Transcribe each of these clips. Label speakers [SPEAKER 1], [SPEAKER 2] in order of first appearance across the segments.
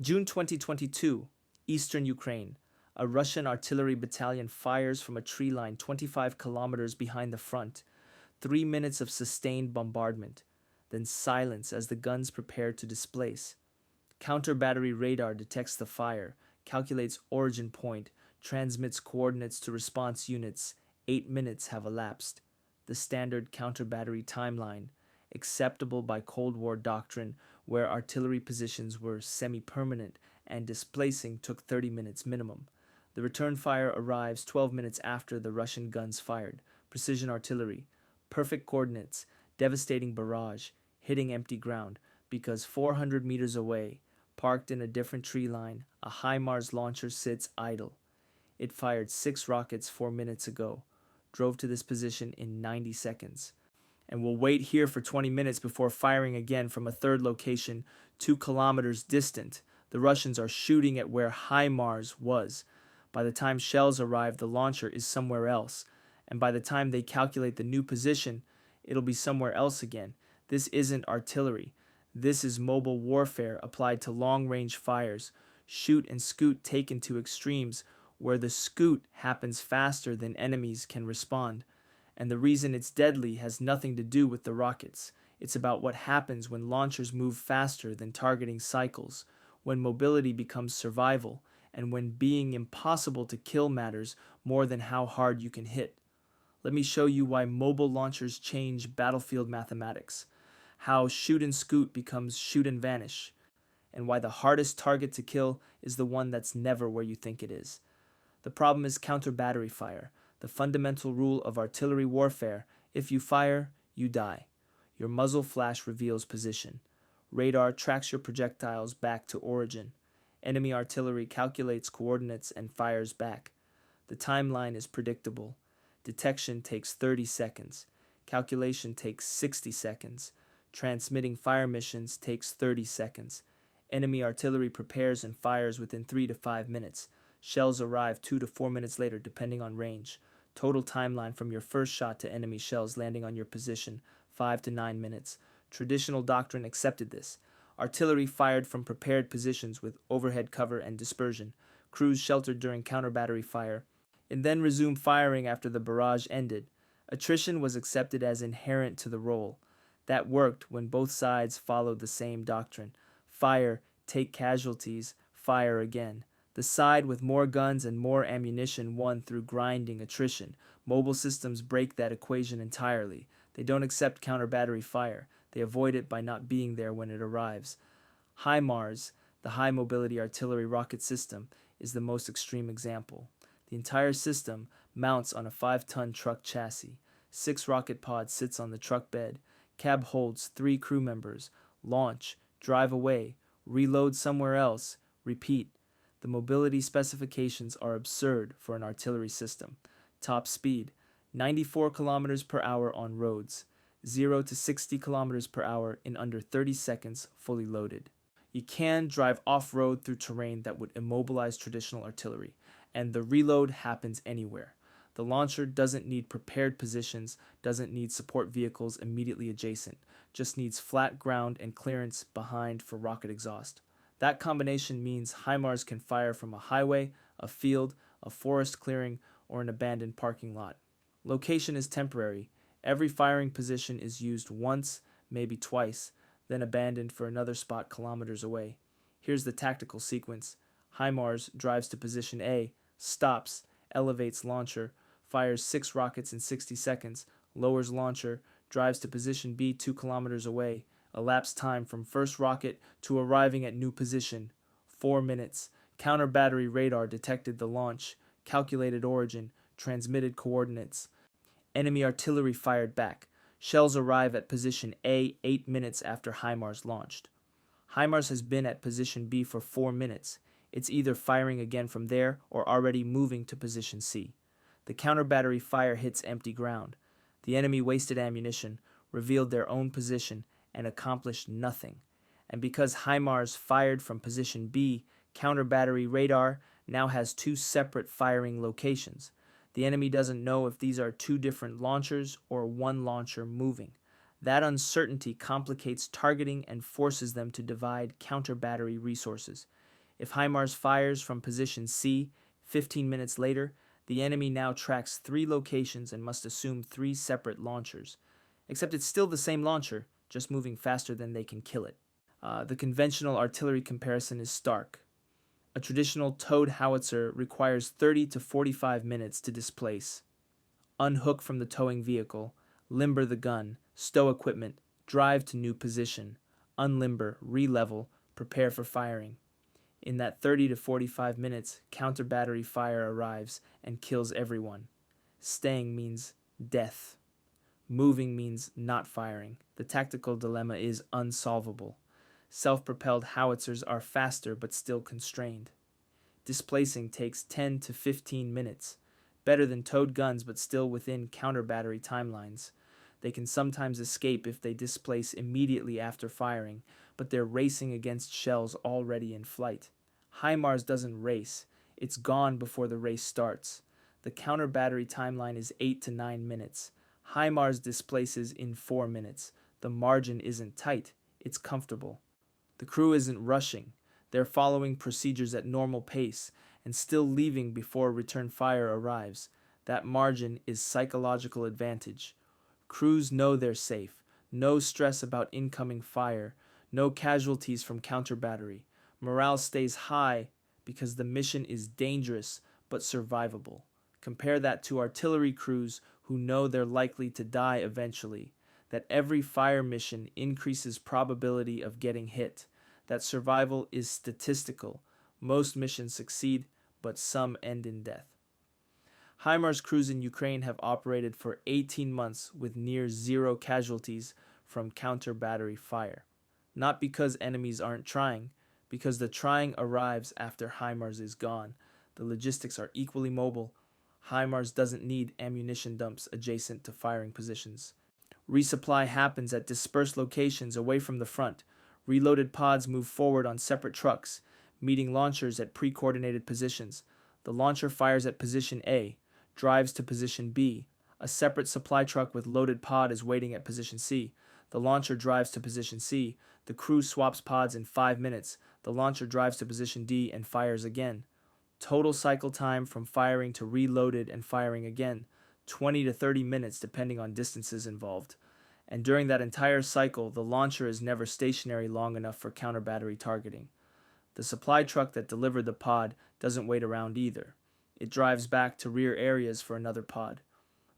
[SPEAKER 1] June 2022, Eastern Ukraine. A Russian artillery battalion fires from a tree line 25 kilometers behind the front. 3 minutes of sustained bombardment, then silence as the guns prepare to displace. Counter battery radar detects the fire, calculates origin point, transmits coordinates to response units. 8 minutes have elapsed. The standard counter battery timeline, acceptable by Cold War doctrine, where artillery positions were semi permanent and displacing took 30 minutes minimum. The return fire arrives 12 minutes after the Russian guns fired. Precision artillery, perfect coordinates, devastating barrage, hitting empty ground, because 400 meters away, parked in a different tree line, a HIMARS launcher sits idle. It fired 6 rockets 4 minutes ago, drove to this position in 90 seconds, and will wait here for 20 minutes before firing again from a third location 2 kilometers distant. The Russians are shooting at where HIMARS was. By the time shells arrive, the launcher is somewhere else, and by the time they calculate the new position, it'll be somewhere else again. This isn't artillery. This is mobile warfare applied to long-range fires, shoot and scoot taken to extremes, where the scoot happens faster than enemies can respond. And the reason it's deadly has nothing to do with the rockets. It's about what happens when launchers move faster than targeting cycles, when mobility becomes survival, and when being impossible to kill matters more than how hard you can hit. Let me show you why mobile launchers change battlefield mathematics, how shoot and scoot becomes shoot and vanish, and why the hardest target to kill is the one that's never where you think it is. The problem is counter battery fire, the fundamental rule of artillery warfare. If you fire, you die. Your muzzle flash reveals position. Radar tracks your projectiles back to origin. Enemy artillery calculates coordinates and fires back. The timeline is predictable. Detection takes 30 seconds. Calculation takes 60 seconds. Transmitting fire missions takes 30 seconds. Enemy artillery prepares and fires within 3 to 5 minutes. Shells arrive 2 to 4 minutes later, depending on range. Total timeline from your first shot to enemy shells landing on your position, 5 to 9 minutes. Traditional doctrine accepted this. Artillery fired from prepared positions with overhead cover and dispersion. Crews sheltered during counter-battery fire, and then resumed firing after the barrage ended. Attrition was accepted as inherent to the role. That worked when both sides followed the same doctrine. Fire, take casualties, fire again. The side with more guns and more ammunition won through grinding attrition. Mobile systems break that equation entirely. They don't accept counter-battery fire. They avoid it by not being there when it arrives. HIMARS, the High Mobility Artillery Rocket System, is the most extreme example. The entire system mounts on a 5-ton truck chassis. 6 rocket pods sits on the truck bed. Cab holds 3 crew members. Launch, drive away, reload somewhere else, repeat. The mobility specifications are absurd for an artillery system. Top speed, 94 kilometers per hour on roads. 0 to 60 kilometers per hour in under 30 seconds fully loaded. You can drive off-road through terrain that would immobilize traditional artillery, and the reload happens anywhere. The launcher doesn't need prepared positions, doesn't need support vehicles immediately adjacent, just needs flat ground and clearance behind for rocket exhaust. That combination means HIMARS can fire from a highway, a field, a forest clearing, or an abandoned parking lot. Location is temporary. Every firing position is used once, maybe twice, then abandoned for another spot kilometers away. Here's the tactical sequence. HIMARS drives to position A, stops, elevates launcher, fires 6 rockets in 60 seconds, lowers launcher, drives to position B 2 kilometers away. Elapsed time from first rocket to arriving at new position, 4 minutes. Counter battery radar detected the launch, calculated origin, transmitted coordinates. Enemy artillery fired back. Shells arrive at position A 8 minutes after HIMARS launched. HIMARS has been at position B for 4 minutes. It's either firing again from there or already moving to position C. The counter battery fire hits empty ground. The enemy wasted ammunition, revealed their own position, and accomplished nothing. And because HIMARS fired from position B, counter battery radar now has 2 separate firing locations. The enemy doesn't know if these are 2 different launchers or 1 launcher moving. That uncertainty complicates targeting and forces them to divide counter battery resources. If HIMARS fires from position C 15 minutes later, the enemy now tracks 3 locations and must assume 3 separate launchers. Except it's still the same launcher, just moving faster than they can kill it. The conventional artillery comparison is stark. A traditional towed howitzer requires 30 to 45 minutes to displace. Unhook from the towing vehicle, limber the gun, stow equipment, drive to new position, unlimber, re-level, prepare for firing. In that 30 to 45 minutes, counter battery fire arrives and kills everyone. Staying means death. Moving means not firing. The tactical dilemma is unsolvable. Self-propelled howitzers are faster but still constrained. Displacing takes 10 to 15 minutes. Better than towed guns but still within counter battery timelines. They can sometimes escape if they displace immediately after firing, but they're racing against shells already in flight. HIMARS doesn't race. It's gone before the race starts. The counter battery timeline is 8 to 9 minutes. HIMARS displaces in 4 minutes. The margin isn't tight. It's comfortable. The crew isn't rushing. They're following procedures at normal pace and still leaving before return fire arrives. That margin is psychological advantage. Crews know they're safe. No stress about incoming fire. No casualties from counter battery. Morale stays high because the mission is dangerous but survivable. Compare that to artillery crews who know they're likely to die eventually. That every fire mission increases probability of getting hit. That survival is statistical. Most missions succeed, but some end in death. HIMARS crews in Ukraine have operated for 18 months with near zero casualties from counter battery fire. Not because enemies aren't trying, because the trying arrives after HIMARS is gone. The logistics are equally mobile. HIMARS doesn't need ammunition dumps adjacent to firing positions. Resupply happens at dispersed locations away from the front. Reloaded pods move forward on separate trucks, meeting launchers at pre-coordinated positions. The launcher fires at position A, drives to position B. A separate supply truck with loaded pod is waiting at position C. The launcher drives to position C. The crew swaps pods in 5 minutes. The launcher drives to position D and fires again. Total cycle time from firing to reloaded and firing again, 20 to 30 minutes depending on distances involved. And during that entire cycle, the launcher is never stationary long enough for counter battery targeting. The supply truck that delivered the pod doesn't wait around either. It drives back to rear areas for another pod.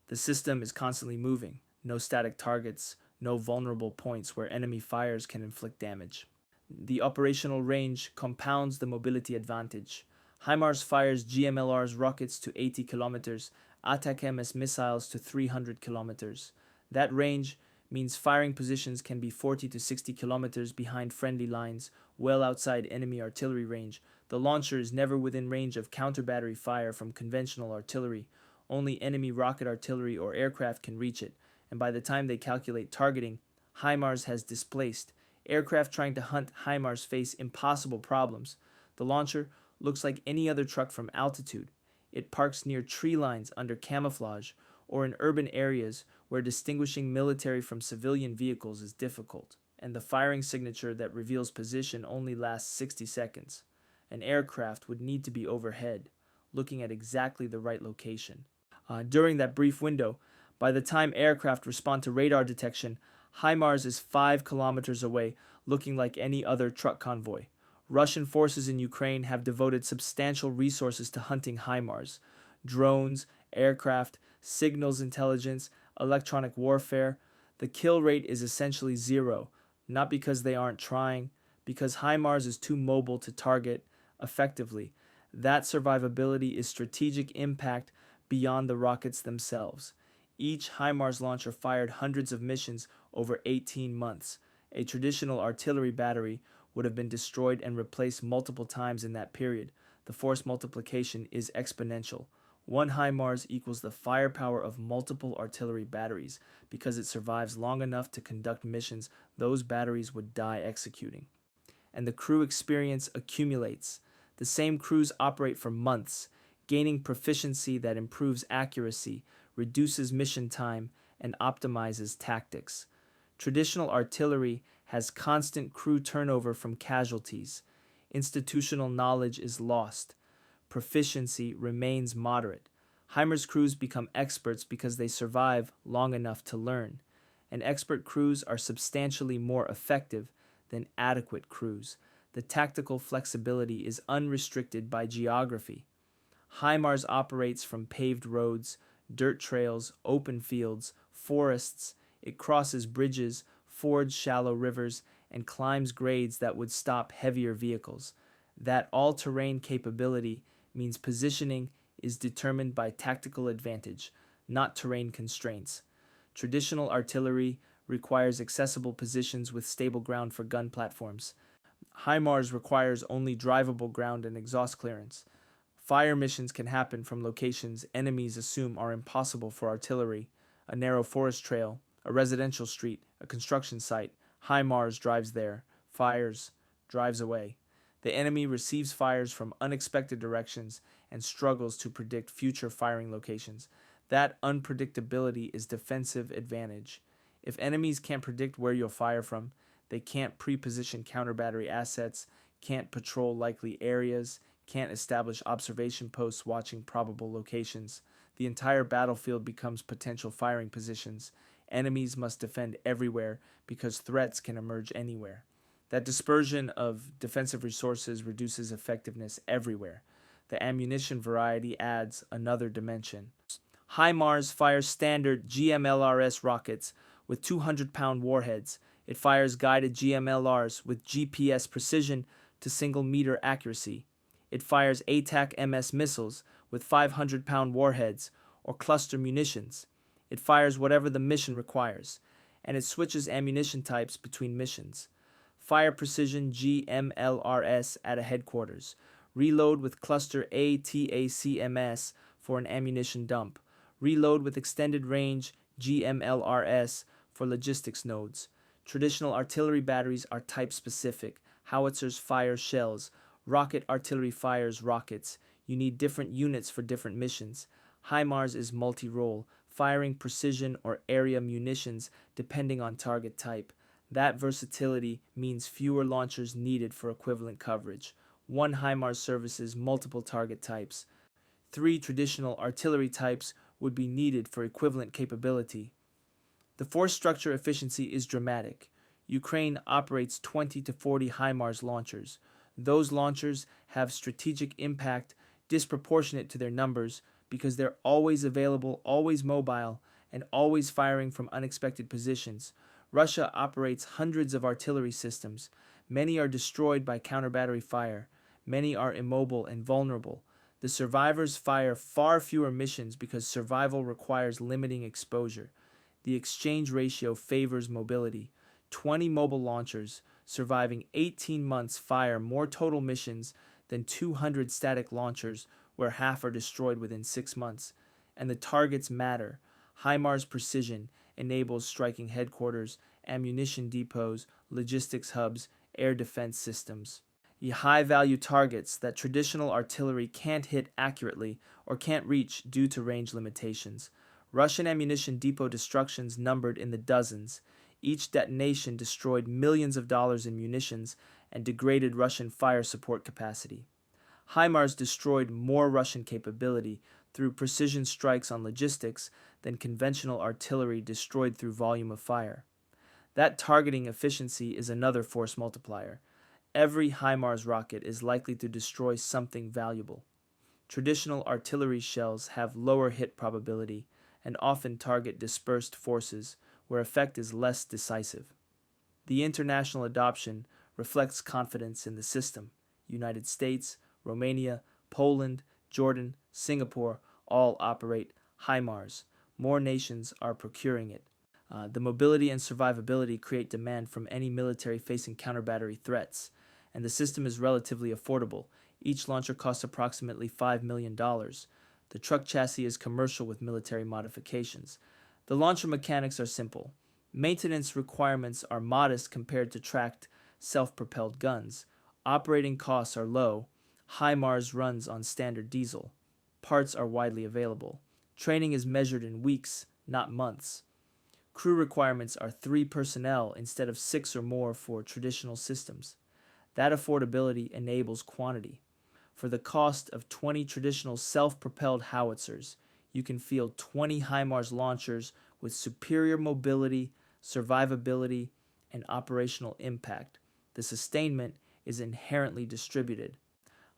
[SPEAKER 1] The system is constantly moving. No static targets, no vulnerable points where enemy fires can inflict damage. The operational range compounds the mobility advantage. HIMARS fires GMLR's rockets to 80 kilometers, ATACMS missiles to 300 kilometers. That range means firing positions can be 40 to 60 kilometers behind friendly lines, well outside enemy artillery range. The launcher is never within range of counter-battery fire from conventional artillery. Only enemy rocket artillery or aircraft can reach it, and by the time they calculate targeting, HIMARS has displaced. Aircraft trying to hunt HIMARS face impossible problems. The launcher looks like any other truck from altitude. It parks near tree lines under camouflage or in urban areas where distinguishing military from civilian vehicles is difficult, and the firing signature that reveals position only lasts 60 seconds. An aircraft would need to be overhead, looking at exactly the right location. During that brief window, by the time aircraft respond to radar detection, HIMARS is 5 kilometers away, looking like any other truck convoy. Russian forces in Ukraine have devoted substantial resources to hunting HIMARS. Drones, aircraft, signals intelligence, electronic warfare. The kill rate is essentially zero, not because they aren't trying, because HIMARS is too mobile to target effectively. That survivability is strategic impact beyond the rockets themselves. Each HIMARS launcher fired hundreds of missions over 18 months. A traditional artillery battery would have been destroyed and replaced multiple times in that period. The force multiplication is exponential. One HIMARS equals the firepower of multiple artillery batteries because it survives long enough to conduct missions those batteries would die executing. And the crew experience accumulates. The same crews operate for months, gaining proficiency that improves accuracy, reduces mission time, and optimizes tactics. Traditional artillery has constant crew turnover from casualties. Institutional knowledge is lost. Proficiency remains moderate. HIMARS crews become experts because they survive long enough to learn, and expert crews are substantially more effective than adequate crews. The tactical flexibility is unrestricted by geography. HIMARS operates from paved roads, dirt trails, open fields, forests. It crosses bridges, fords shallow rivers, and climbs grades that would stop heavier vehicles. That all-terrain capability means positioning is determined by tactical advantage, not terrain constraints. Traditional artillery requires accessible positions with stable ground for gun platforms. HIMARS requires only drivable ground and exhaust clearance. Fire missions can happen from locations enemies assume are impossible for artillery: a narrow forest trail, a residential street, a construction site. HIMARS drives there, fires, drives away. The enemy receives fires from unexpected directions and struggles to predict future firing locations. That unpredictability is defensive advantage. If enemies can't predict where you'll fire from, they can't pre-position counter-battery assets, can't patrol likely areas, can't establish observation posts watching probable locations. The entire battlefield becomes potential firing positions. Enemies must defend everywhere because threats can emerge anywhere. That dispersion of defensive resources reduces effectiveness everywhere. The ammunition variety adds another dimension. HIMARS fires standard GMLRS rockets with 200-pound warheads. It fires guided GMLRs with GPS precision to single-meter accuracy. It fires ATAC-MS missiles with 500-pound warheads or cluster munitions. It fires whatever the mission requires, and it switches ammunition types between missions. Fire precision GMLRS at a headquarters. Reload with cluster ATACMS for an ammunition dump. Reload with extended range GMLRS for logistics nodes. Traditional artillery batteries are type specific. Howitzers fire shells. Rocket artillery fires rockets. You need different units for different missions. HIMARS is multi-role, firing precision or area munitions depending on target type. That versatility means fewer launchers needed for equivalent coverage. One HIMARS services multiple target types. 3 traditional artillery types would be needed for equivalent capability. The force structure efficiency is dramatic. Ukraine operates 20 to 40 HIMARS launchers. Those launchers have strategic impact disproportionate to their numbers because they're always available, always mobile, and always firing from unexpected positions. Russia operates hundreds of artillery systems. Many are destroyed by counter-battery fire. Many are immobile and vulnerable. The survivors fire far fewer missions because survival requires limiting exposure. The exchange ratio favors mobility. 20 mobile launchers surviving 18 months fire more total missions than 200 static launchers where half are destroyed within 6 months. And the targets matter. HIMARS precision enables striking headquarters, ammunition depots, logistics hubs, air defense systems. High-value targets that traditional artillery can't hit accurately or can't reach due to range limitations. Russian ammunition depot destructions numbered in the dozens. Each detonation destroyed millions of dollars in munitions and degraded Russian fire support capacity. HIMARS destroyed more Russian capability through precision strikes on logistics than conventional artillery destroyed through volume of fire. That targeting efficiency is another force multiplier. Every HIMARS rocket is likely to destroy something valuable. Traditional artillery shells have lower hit probability and often target dispersed forces where effect is less decisive. The international adoption reflects confidence in the system. United States, Romania, Poland, Jordan, Singapore all operate HIMARS. More nations are procuring it. The mobility and survivability create demand from any military facing counter-battery threats, and the system is relatively affordable. Each launcher costs approximately $5 million. The truck chassis is commercial with military modifications. The launcher mechanics are simple. Maintenance requirements are modest compared to tracked, self-propelled guns. Operating costs are low. HIMARS runs on standard diesel. Parts are widely available. Training is measured in weeks, not months. Crew requirements are 3 personnel instead of 6 or more for traditional systems. That affordability enables quantity. For the cost of 20 traditional self-propelled howitzers, you can field 20 HIMARS launchers with superior mobility, survivability, and operational impact. The sustainment is inherently distributed.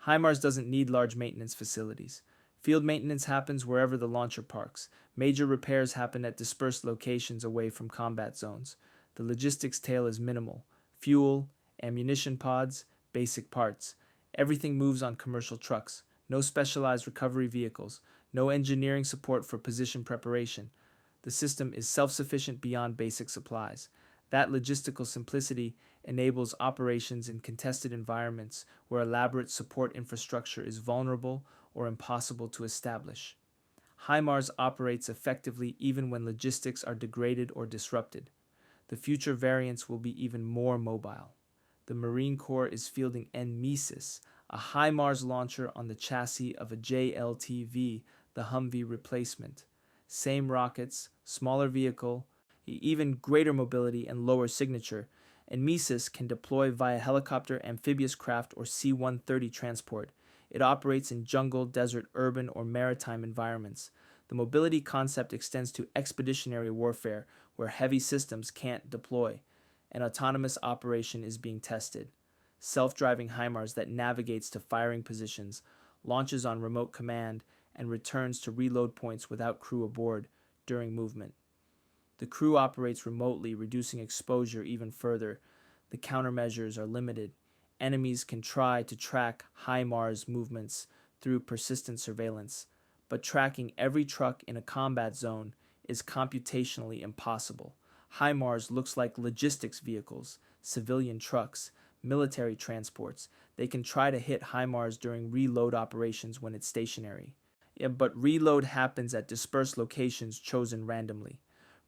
[SPEAKER 1] HIMARS doesn't need large maintenance facilities. Field maintenance happens wherever the launcher parks. Major repairs happen at dispersed locations away from combat zones. The logistics tail is minimal. Fuel, ammunition pods, basic parts. Everything moves on commercial trucks. No specialized recovery vehicles. No engineering support for position preparation. The system is self-sufficient beyond basic supplies. That logistical simplicity enables operations in contested environments where elaborate support infrastructure is vulnerable or impossible to establish. HIMARS operates effectively even when logistics are degraded or disrupted. The future variants will be even more mobile. The Marine Corps is fielding NMESIS, a HIMARS launcher on the chassis of a JLTV, the Humvee replacement. Same rockets, smaller vehicle, even greater mobility and lower signature, and NMESIS can deploy via helicopter, amphibious craft, or C-130 transport. It operates in jungle, desert, urban, or maritime environments. The mobility concept extends to expeditionary warfare, where heavy systems can't deploy. An autonomous operation is being tested. Self-driving HIMARS that navigates to firing positions, launches on remote command, and returns to reload points without crew aboard during movement. The crew operates remotely, reducing exposure even further. The countermeasures are limited. Enemies can try to track HIMARS movements through persistent surveillance, but tracking every truck in a combat zone is computationally impossible. HIMARS looks like logistics vehicles, civilian trucks, military transports. They can try to hit HIMARS during reload operations when it's stationary. But reload happens at dispersed locations chosen randomly.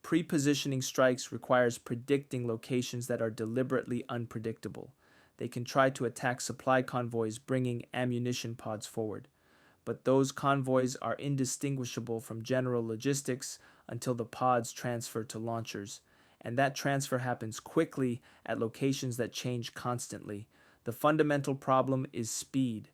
[SPEAKER 1] Pre-positioning strikes requires predicting locations that are deliberately unpredictable. They can try to attack supply convoys bringing ammunition pods forward, but those convoys are indistinguishable from general logistics until the pods transfer to launchers, and that transfer happens quickly at locations that change constantly. The fundamental problem is speed.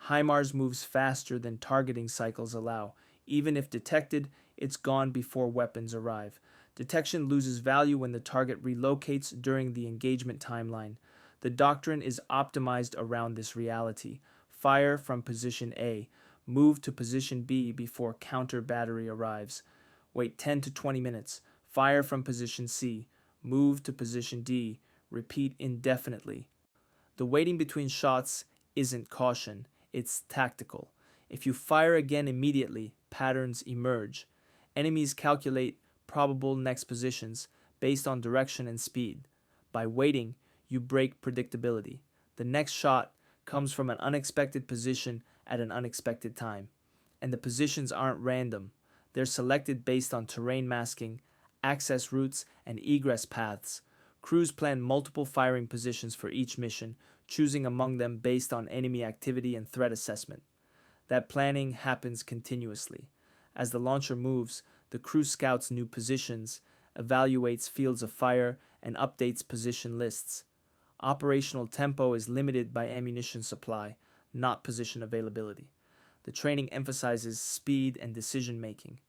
[SPEAKER 1] HIMARS moves faster than targeting cycles allow. Even if detected, it's gone before weapons arrive. Detection loses value when the target relocates during the engagement timeline. The doctrine is optimized around this reality. Fire from position A. Move to position B before counter battery arrives. Wait 10 to 20 minutes. Fire from position C. Move to position D. Repeat indefinitely. The waiting between shots isn't caution, it's tactical. If you fire again immediately, patterns emerge. Enemies calculate probable next positions based on direction and speed. By waiting, you break predictability. The next shot comes from an unexpected position at an unexpected time. And the positions aren't random. They're selected based on terrain masking, access routes, and egress paths. Crews plan multiple firing positions for each mission, choosing among them based on enemy activity and threat assessment. That planning happens continuously. As the launcher moves, the crew scouts new positions, evaluates fields of fire, and updates position lists. Operational tempo is limited by ammunition supply, not position availability. The training emphasizes speed and decision-making.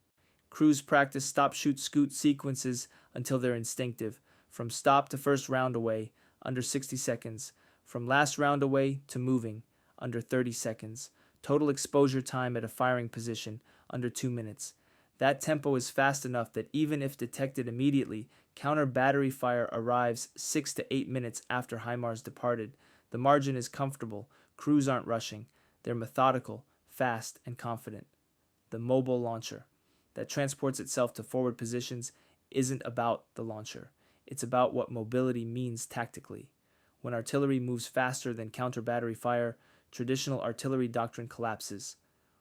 [SPEAKER 1] Crews practice stop-shoot-scoot sequences until they're instinctive, from stop to first round away, under 60 seconds, from last round away to moving, under 30 seconds, total exposure time at a firing position, under 2 minutes. That tempo is fast enough that even if detected immediately, counter battery fire arrives 6 to 8 minutes after HIMARS departed. The margin is comfortable. Crews aren't rushing. They're methodical, fast, and confident. The mobile launcher that transports itself to forward positions isn't about the launcher. It's about what mobility means tactically. When artillery moves faster than counter battery fire, traditional artillery doctrine collapses.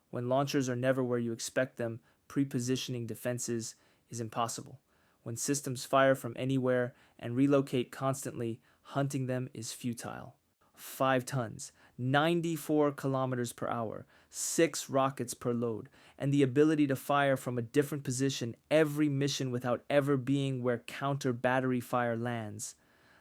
[SPEAKER 1] When launchers are never where you expect them, pre-positioning defenses is impossible. When systems fire from anywhere and relocate constantly, hunting them is futile. 5 tons, 94 kilometers per hour, 6 rockets per load, and the ability to fire from a different position every mission without ever being where counter battery fire lands.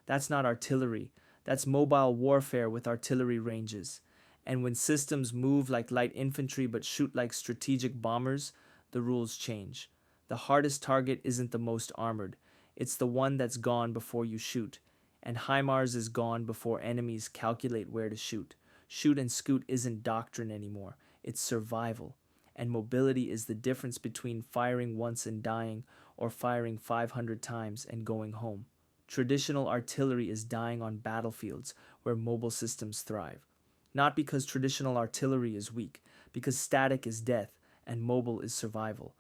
[SPEAKER 1] That's not artillery. That's mobile warfare with artillery ranges. And when systems move like light infantry but shoot like strategic bombers, the rules change. The hardest target isn't the most armored, it's the one that's gone before you shoot. And HIMARS is gone before enemies calculate where to shoot. Shoot and scoot isn't doctrine anymore, it's survival. And mobility is the difference between firing once and dying or firing 500 times and going home. Traditional artillery is dying on battlefields where mobile systems thrive. Not because traditional artillery is weak, because static is death and mobile is survival.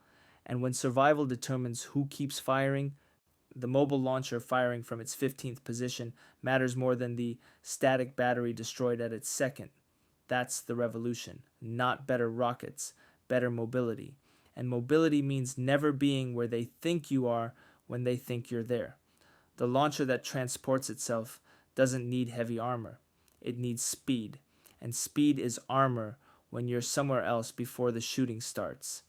[SPEAKER 1] And when survival determines who keeps firing, the mobile launcher firing from its 15th position matters more than the static battery destroyed at its second. That's the revolution. Not better rockets, better mobility. And mobility means never being where they think you are when they think you're there. The launcher that transports itself doesn't need heavy armor. It needs speed. And speed is armor when you're somewhere else before the shooting starts.